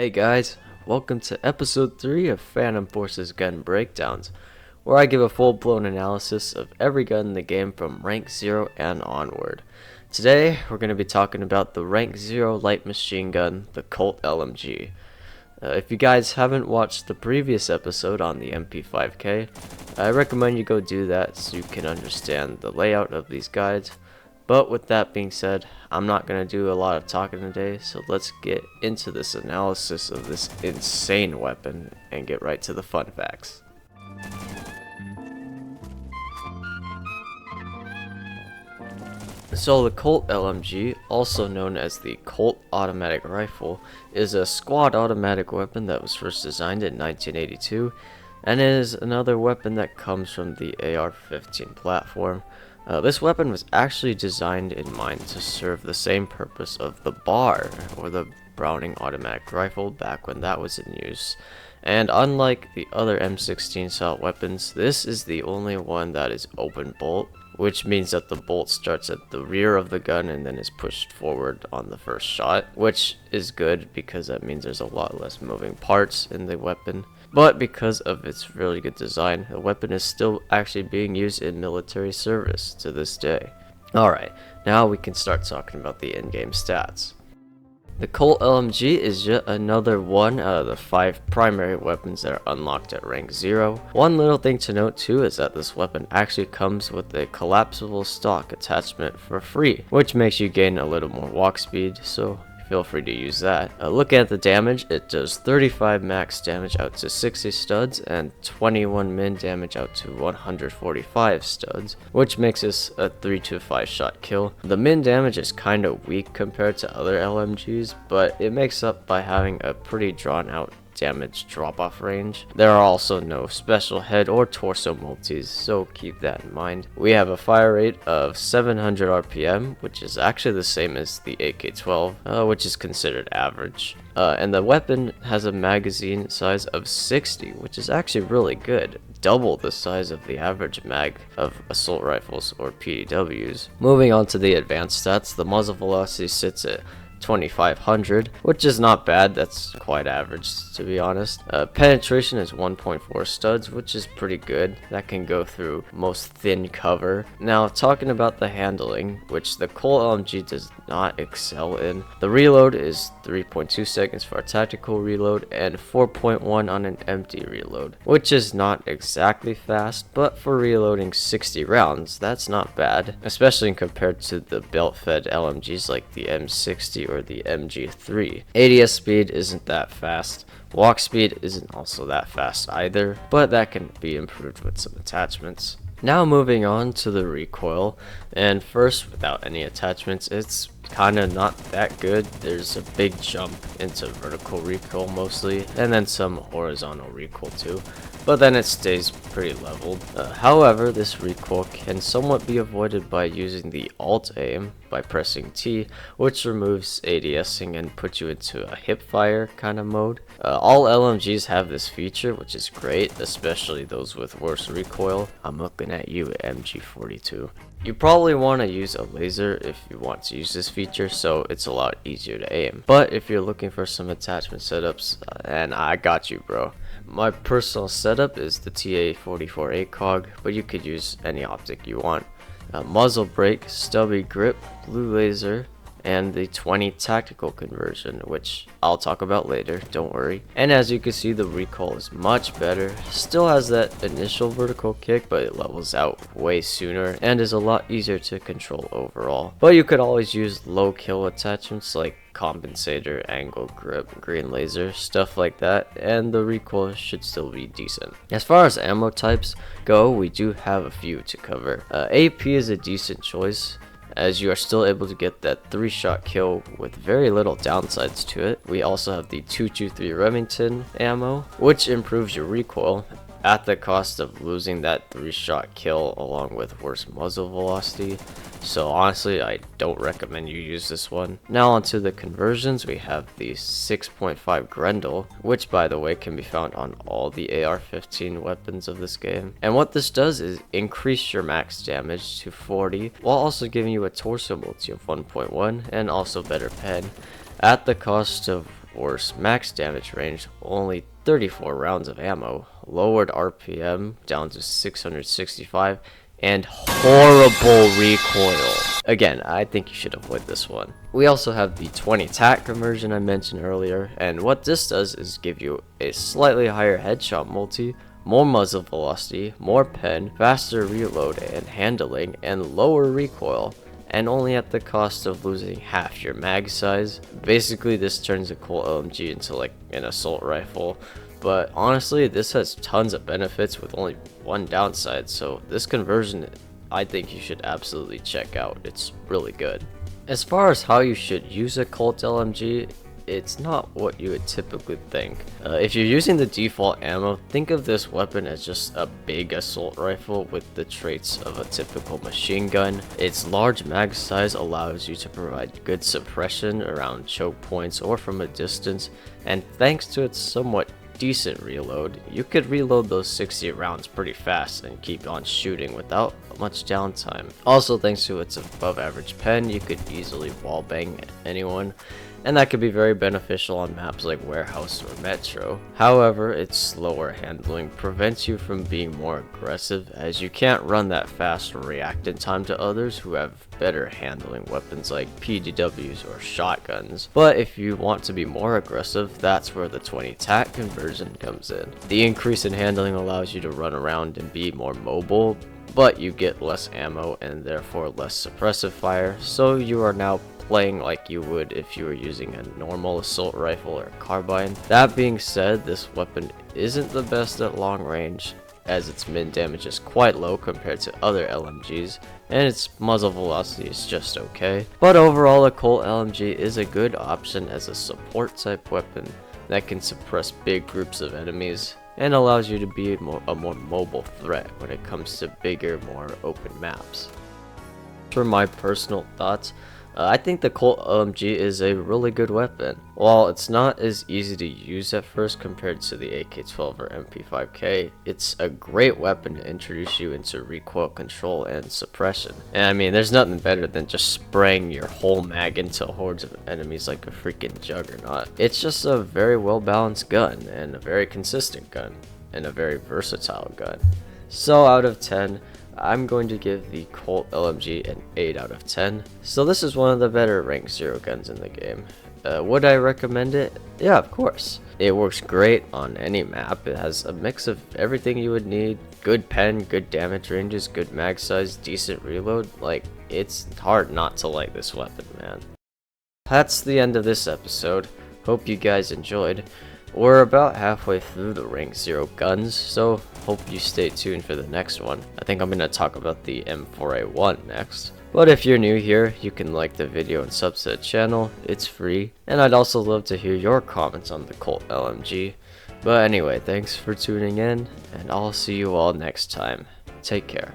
Hey guys, welcome to episode 3 of Phantom Force's Gun Breakdowns, where I give a full-blown analysis of every gun in the game from rank 0 and onward. Today, we're going to be talking about the rank 0 light machine gun, the Colt LMG. If you guys haven't watched the previous episode on the MP5K, I recommend you go do that so you can understand the layout of these guides. But with that being said, I'm not going to do a lot of talking today, so let's get into this analysis of this insane weapon and get right to the fun facts. So the Colt LMG, also known as the Colt automatic rifle, is a squad automatic weapon that was first designed in 1982, and it is another weapon that comes from the AR-15 platform. This weapon was actually designed in mind to serve the same purpose of the BAR, or the Browning automatic rifle, back when that was in use. And unlike the other M16 style weapons, this is the only one that is open bolt, which means that the bolt starts at the rear of the gun and then is pushed forward on the first shot, which is good because that means there's a lot less moving parts in the weapon. But because of its really good design, the weapon is still actually being used in military service to this day. Alright, now we can start talking about the in-game stats. The Colt LMG is yet another one out of the 5 primary weapons that are unlocked at rank 0. One little thing to note too is that this weapon actually comes with a collapsible stock attachment for free, which makes you gain a little more walk speed, so feel free to use that. Looking at the damage, it does 35 max damage out to 60 studs and 21 min damage out to 145 studs, which makes this a 3 to 5 shot kill. The min damage is kinda weak compared to other LMGs, but it makes up by having a pretty drawn out damage drop-off range. There are also no special head or torso multis, so keep that in mind. We have a fire rate of 700 RPM, which is actually the same as the AK-12, which is considered average. And the weapon has a magazine size of 60, which is actually really good. Double the size of the average mag of assault rifles or PDWs. Moving on to the advanced stats, the muzzle velocity sits at 2500, which is not bad. That's quite average, to be honest. Penetration is 1.4 studs, which is pretty good. That can go through most thin cover. Now, talking about the handling, which the Colt LMG does not excel in. The reload is 3.2 seconds for a tactical reload and 4.1 on an empty reload, which is not exactly fast, but for reloading 60 rounds, that's not bad, especially compared to the belt-fed LMGs like the M16 or the MG3. ADS speed isn't that fast. Walk speed isn't also that fast either, but that can be improved with some attachments. Now moving on to the recoil, and first, without any attachments, it's kinda not that good. There's a big jump into vertical recoil mostly, and then some horizontal recoil too, but then it stays pretty leveled. However, this recoil can somewhat be avoided by using the alt aim by pressing T, which removes ADSing and puts you into a hip fire kind of mode. All LMGs have this feature, which is great, especially those with worse recoil. I'm looking at you, MG42. You probably want to use a laser if you want to use this feature, so it's a lot easier to aim. But if you're looking for some attachment setups, and I got you, bro. My personal setup is the TA44 ACOG, but you could use any optic you want. Muzzle brake, stubby grip, blue laser, and the 20 tactical conversion, which I'll talk about later, don't worry. And as you can see, the recoil is much better. Still has that initial vertical kick, but it levels out way sooner and is a lot easier to control overall. But you could always use low kill attachments like compensator, angle grip, green laser, stuff like that, and the recoil should still be decent. As far as ammo types go, we do have a few to cover. AP is a decent choice, as you are still able to get that 3-shot kill with very little downsides to it. We also have the 223 Remington ammo, which improves your recoil at the cost of losing that 3-shot kill along with worse muzzle velocity. So honestly, I don't recommend you use this one. Now onto the conversions, we have the 6.5 Grendel, which by the way can be found on all the AR-15 weapons of this game. And what this does is increase your max damage to 40, while also giving you a torso multi of 1.1 and also better pen, at the cost of worse max damage range, only 34 rounds of ammo, lowered RPM down to 665, and horrible recoil. Again, I think you should avoid this one. We also have the 20 tac conversion I mentioned earlier, and what this does is give you a slightly higher headshot multi, more muzzle velocity, more pen, faster reload and handling, and lower recoil, and only at the cost of losing half your mag size. Basically, this turns a Colt LMG into like an assault rifle, but honestly, this has tons of benefits with only one downside, so this conversion I think you should absolutely check out. It's really good. As far as how you should use a Colt LMG, it's not what you would typically think. If you're using the default ammo, think of this weapon as just a big assault rifle with the traits of a typical machine gun. Its large mag size allows you to provide good suppression around choke points or from a distance, and thanks to its somewhat decent reload, you could reload those 60 rounds pretty fast and keep on shooting without much downtime. Also, thanks to its above average pen, you could easily wallbang anyone, and that could be very beneficial on maps like Warehouse or Metro. However, its slower handling prevents you from being more aggressive, as you can't run that fast or react in time to others who have better handling weapons like PDWs or shotguns. But if you want to be more aggressive, that's where the 20 tac conversion comes in. The increase in handling allows you to run around and be more mobile, but you get less ammo and therefore less suppressive fire, so you are now playing like you would if you were using a normal assault rifle or carbine. That being said, this weapon isn't the best at long range, as its min damage is quite low compared to other LMGs, and its muzzle velocity is just okay. But overall, a Colt LMG is a good option as a support type weapon that can suppress big groups of enemies and allows you to be a more mobile threat when it comes to bigger, more open maps. For my personal thoughts, I think the Colt LMG is a really good weapon. While it's not as easy to use at first compared to the AK-12 or MP5K, it's a great weapon to introduce you into recoil control and suppression. And I mean, there's nothing better than just spraying your whole mag into hordes of enemies like a freaking juggernaut. It's just a very well balanced gun, and a very consistent gun, and a very versatile gun. So out of 10, I'm going to give the Colt LMG an 8 out of 10. So this is one of the better rank 0 guns in the game. Would I recommend it? Yeah, of course. It works great on any map. It has a mix of everything you would need. Good pen, good damage ranges, good mag size, decent reload. Like, it's hard not to like this weapon, man. That's the end of this episode. Hope you guys enjoyed. We're about halfway through the rank 0 guns, so hope you stay tuned for the next one. I think I'm going to talk about the M4A1 next. But if you're new here, you can like the video and sub to the channel, it's free. And I'd also love to hear your comments on the Colt LMG. But anyway, thanks for tuning in, and I'll see you all next time. Take care.